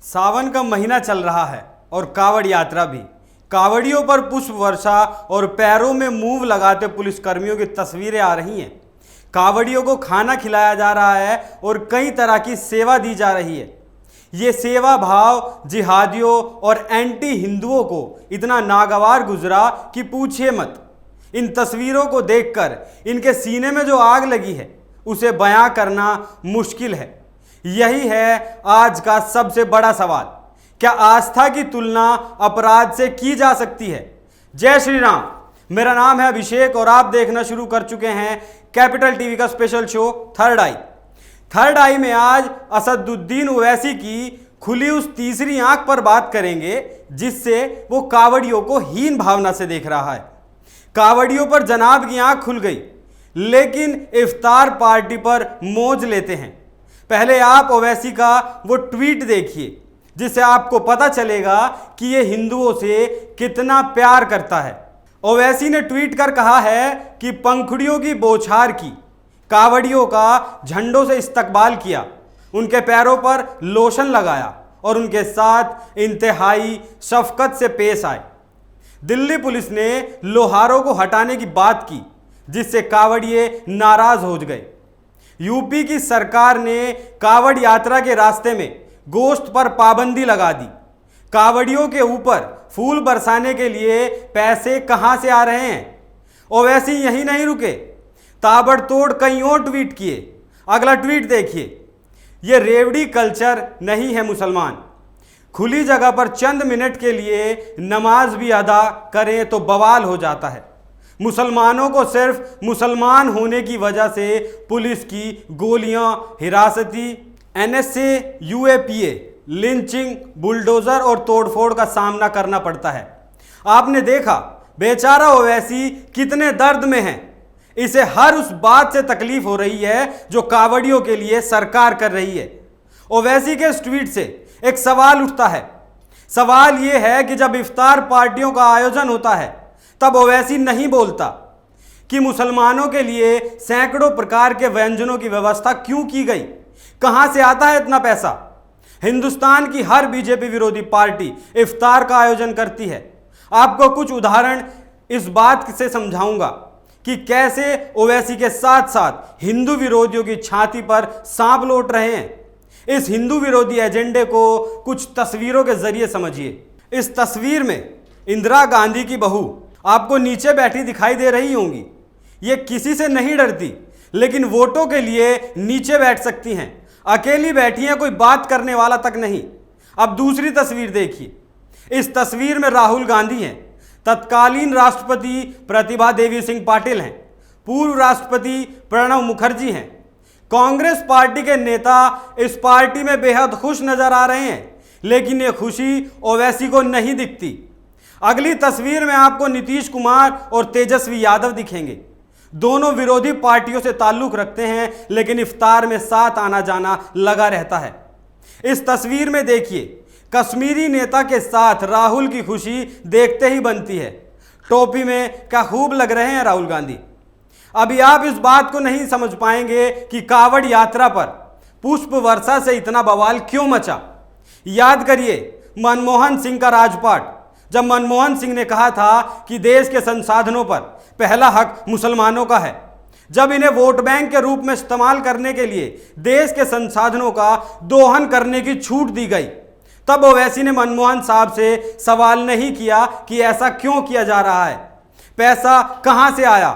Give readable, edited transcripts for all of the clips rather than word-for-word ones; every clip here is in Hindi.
सावन का महीना चल रहा है और कावड़ यात्रा भी। कावड़ियों पर पुष्प वर्षा और पैरों में मूव लगाते पुलिस कर्मियों की तस्वीरें आ रही हैं। कावड़ियों को खाना खिलाया जा रहा है और कई तरह की सेवा दी जा रही है। ये सेवा भाव जिहादियों और एंटी हिंदुओं को इतना नागवार गुजरा कि पूछिए मत। इन तस्वीरों को देखकर इनके सीने में जो आग लगी है उसे बयां करना मुश्किल है। यही है आज का सबसे बड़ा सवाल, क्या आस्था की तुलना अपराध से की जा सकती है? जय श्री राम। मेरा नाम है अभिषेक और आप देखना शुरू कर चुके हैं कैपिटल टीवी का स्पेशल शो थर्ड आई। थर्ड आई में आज असदुद्दीन ओवैसी की खुली उस तीसरी आंख पर बात करेंगे जिससे वो कावड़ियों को हीन भावना से देख रहा है। कावड़ियों पर जनाब की आंख खुल गई, लेकिन इफ्तार पार्टी पर मौज लेते हैं। पहले आप ओवैसी का वो ट्वीट देखिए जिससे आपको पता चलेगा कि ये हिंदुओं से कितना प्यार करता है। ओवैसी ने ट्वीट कर कहा है कि पंखुड़ियों की बौछार की, कावड़ियों का झंडों से इस्तकबाल किया, उनके पैरों पर लोशन लगाया और उनके साथ इंतहाई शफकत से पेश आए। दिल्ली पुलिस ने लोहारों को हटाने की बात की जिससे कावड़िए नाराज हो गए। यूपी की सरकार ने कावड़ यात्रा के रास्ते में गोश्त पर पाबंदी लगा दी। कावड़ियों के ऊपर फूल बरसाने के लिए पैसे कहां से आ रहे हैं? ओवैसी यही नहीं रुके, ताबड़तोड़ कई और ट्वीट किए। अगला ट्वीट देखिए, ये रेवड़ी कल्चर नहीं है मुसलमान। खुली जगह पर चंद मिनट के लिए नमाज भी अदा करें तो बवाल हो जाता है। मुसलमानों को सिर्फ मुसलमान होने की वजह से पुलिस की गोलियां, हिरासती, एनएसए, यूएपीए, लिंचिंग, बुलडोजर और तोड़फोड़ का सामना करना पड़ता है। आपने देखा बेचारा ओवैसी कितने दर्द में है। इसे हर उस बात से तकलीफ हो रही है जो कावड़ियों के लिए सरकार कर रही है। ओवैसी के इस ट्वीट से एक सवाल उठता है। सवाल यह है कि जब इफ्तार पार्टियों का आयोजन होता है तब ओवैसी नहीं बोलता कि मुसलमानों के लिए सैकड़ों प्रकार के व्यंजनों की व्यवस्था क्यों की गई, कहां से आता है इतना पैसा। हिंदुस्तान की हर बीजेपी विरोधी पार्टी इफ्तार का आयोजन करती है। आपको कुछ उदाहरण इस बात से समझाऊंगा कि कैसे ओवैसी के साथ साथ हिंदू विरोधियों की छाती पर सांप लौट रहे हैं। इस हिंदू विरोधी एजेंडे को कुछ तस्वीरों के जरिए समझिए। इस तस्वीर में इंदिरा गांधी की बहू आपको नीचे बैठी दिखाई दे रही होंगी। ये किसी से नहीं डरती, लेकिन वोटों के लिए नीचे बैठ सकती हैं। अकेली बैठी हैं, कोई बात करने वाला तक नहीं। अब दूसरी तस्वीर देखिए। इस तस्वीर में राहुल गांधी हैं, तत्कालीन राष्ट्रपति प्रतिभा देवी सिंह पाटिल हैं, पूर्व राष्ट्रपति प्रणब मुखर्जी हैं। कांग्रेस पार्टी के नेता इस पार्टी में बेहद खुश नजर आ रहे हैं, लेकिन ये खुशी ओवैसी को नहीं दिखती। अगली तस्वीर में आपको नीतीश कुमार और तेजस्वी यादव दिखेंगे। दोनों विरोधी पार्टियों से ताल्लुक रखते हैं, लेकिन इफ्तार में साथ आना जाना लगा रहता है। इस तस्वीर में देखिए, कश्मीरी नेता के साथ राहुल की खुशी देखते ही बनती है। टोपी में क्या खूब लग रहे हैं राहुल गांधी। अभी आप इस बात को नहीं समझ पाएंगे कि कावड़ यात्रा पर पुष्प वर्षा से इतना बवाल क्यों मचा। याद करिए मनमोहन सिंह का राजपाट, जब मनमोहन सिंह ने कहा था कि देश के संसाधनों पर पहला हक मुसलमानों का है। जब इन्हें वोट बैंक के रूप में इस्तेमाल करने के लिए देश के संसाधनों का दोहन करने की छूट दी गई, तब ओवैसी ने मनमोहन साहब से सवाल नहीं किया कि ऐसा क्यों किया जा रहा है, पैसा कहां से आया।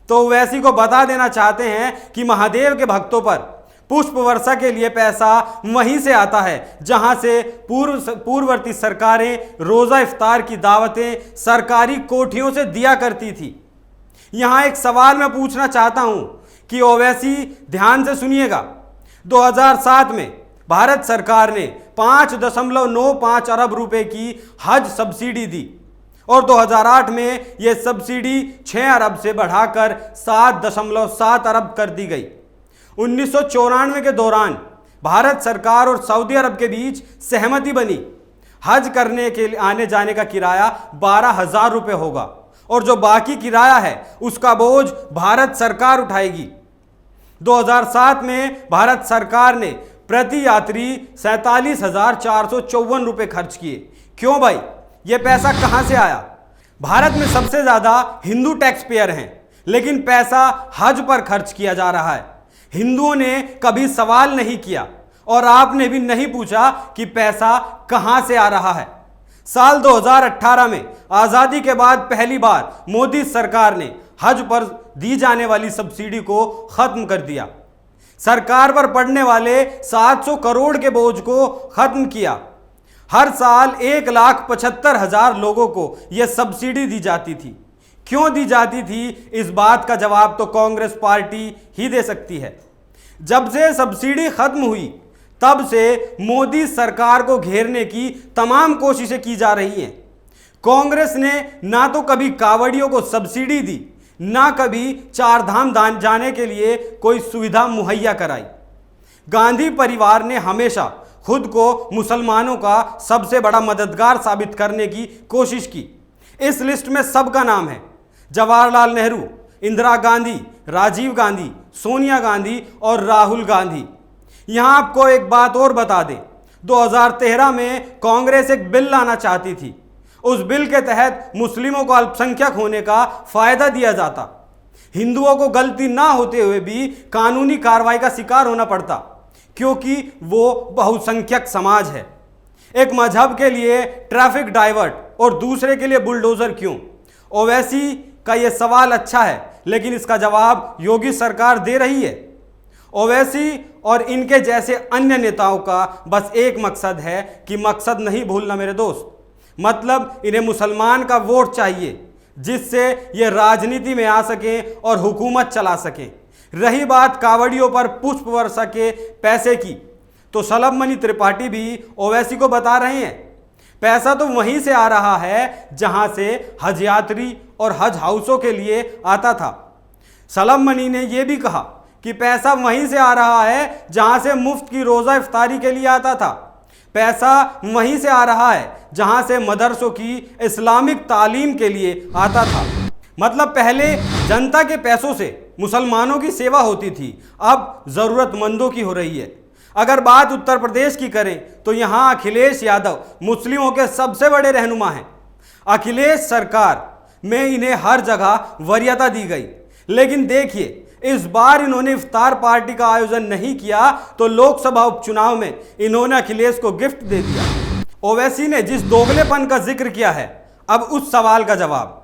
तो ओवैसी को बता देना चाहते हैं कि महादेव के भक्तों पर पुष्प वर्षा के लिए पैसा वहीं से आता है जहां से पूर्ववर्ती सरकारें रोजा इफ्तार की दावतें सरकारी कोठियों से दिया करती थी। यहां एक सवाल मैं पूछना चाहता हूं कि ओवैसी ध्यान से सुनिएगा। 2007 में भारत सरकार ने 5.95 अरब रुपए की हज सब्सिडी दी और 2008 में यह सब्सिडी 6 अरब से बढ़ाकर 7.7 अरब कर दी गई। 1994 के दौरान भारत सरकार और सऊदी अरब के बीच सहमति बनी। हज करने के लिए आने जाने का किराया 12,000 रुपये होगा और जो बाकी किराया है उसका बोझ भारत सरकार उठाएगी। 2007 में भारत सरकार ने प्रति यात्री 47,454 रुपए खर्च किए। क्यों भाई, ये पैसा कहां से आया? भारत में सबसे ज्यादा हिंदू टैक्स पेयर हैं, लेकिन पैसा हज पर खर्च किया जा रहा है। हिंदुओं ने कभी सवाल नहीं किया और आपने भी नहीं पूछा कि पैसा कहां से आ रहा है। साल 2018 में आजादी के बाद पहली बार मोदी सरकार ने हज पर दी जाने वाली सब्सिडी को खत्म कर दिया। सरकार पर पड़ने वाले 700 करोड़ के बोझ को खत्म किया। हर साल 1,75,000 लोगों को यह सब्सिडी दी जाती थी। क्यों दी जाती थी, इस बात का जवाब तो कांग्रेस पार्टी ही दे सकती है। जब से सब्सिडी खत्म हुई तब से मोदी सरकार को घेरने की तमाम कोशिशें की जा रही हैं। कांग्रेस ने ना तो कभी कांवड़ियों को सब्सिडी दी, ना कभी चार धाम जाने के लिए कोई सुविधा मुहैया कराई। गांधी परिवार ने हमेशा खुद को मुसलमानों का सबसे बड़ा मददगार साबित करने की कोशिश की। इस लिस्ट में सबका नाम है: जवाहरलाल नेहरू, इंदिरा गांधी, राजीव गांधी, सोनिया गांधी और राहुल गांधी। यहां आपको एक बात और बता दें, 2013 में कांग्रेस एक बिल लाना चाहती थी। उस बिल के तहत मुस्लिमों को अल्पसंख्यक होने का फायदा दिया जाता। हिंदुओं को गलती ना होते हुए भी कानूनी कार्रवाई का शिकार होना पड़ता, क्योंकि वो बहुसंख्यक समाज है। एक मजहब के लिए ट्रैफिक डाइवर्ट और दूसरे के लिए बुलडोजर क्यों? ओवैसी का यह सवाल अच्छा है, लेकिन इसका जवाब योगी सरकार दे रही है। ओवैसी और इनके जैसे अन्य नेताओं का बस एक मकसद है कि मकसद नहीं भूलना मेरे दोस्त, मतलब इन्हें मुसलमान का वोट चाहिए, जिससे ये राजनीति में आ सकें और हुकूमत चला सकें। रही बात कावड़ियों पर पुष्प वर्षा के पैसे की, तो शलभ मणि त्रिपाठी भी ओवैसी को बता रहे हैं पैसा तो वहीं से आ रहा है जहां से हज यात्री और हज हाउसों के लिए आता था। शलभ मणि ने यह भी कहा कि पैसा वहीं से आ रहा है जहां से मुफ्त की रोज़ा इफ्तारी के लिए आता था। पैसा वहीं से आ रहा है जहां से मदरसों की इस्लामिक तालीम के लिए आता था। मतलब पहले जनता के पैसों से मुसलमानों की सेवा होती थी, अब ज़रूरतमंदों की हो रही है। अगर बात उत्तर प्रदेश की करें तो यहाँ अखिलेश यादव मुस्लिमों के सबसे बड़े रहनुमा हैं। अखिलेश सरकार में इन्हें हर जगह वरीयता दी गई, लेकिन देखिए इस बार इन्होंने इफ्तार पार्टी का आयोजन नहीं किया तो लोकसभा उपचुनाव में इन्होंने अखिलेश को गिफ्ट दे दिया। ओवैसी ने जिस दोगलेपन का जिक्र किया है, अब उस सवाल का जवाब।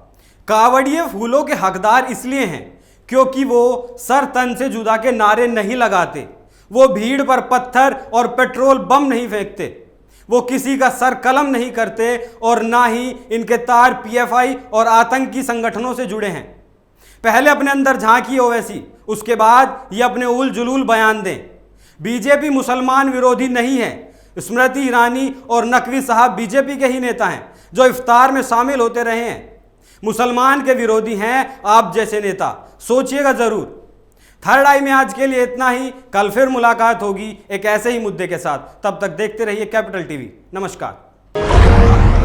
कावड़िए फूलों के हकदार इसलिए हैं क्योंकि वो सर तन से जुदा के नारे नहीं लगाते, वो भीड़ पर पत्थर और पेट्रोल बम नहीं फेंकते, वो किसी का सर कलम नहीं करते और ना ही इनके तार पीएफआई और आतंकी संगठनों से जुड़े हैं। पहले अपने अंदर झांकी ओवैसी, उसके बाद ये अपने उल जुलूल बयान दें। बीजेपी मुसलमान विरोधी नहीं है। स्मृति ईरानी और नकवी साहब बीजेपी के ही नेता हैं जो इफ्तार में शामिल होते रहे हैं। मुसलमान के विरोधी हैं आप जैसे नेता, सोचिएगा जरूर। थर्ड आई में आज के लिए इतना ही। कल फिर मुलाकात होगी एक ऐसे ही मुद्दे के साथ। तब तक देखते रहिए कैपिटल टीवी। नमस्कार।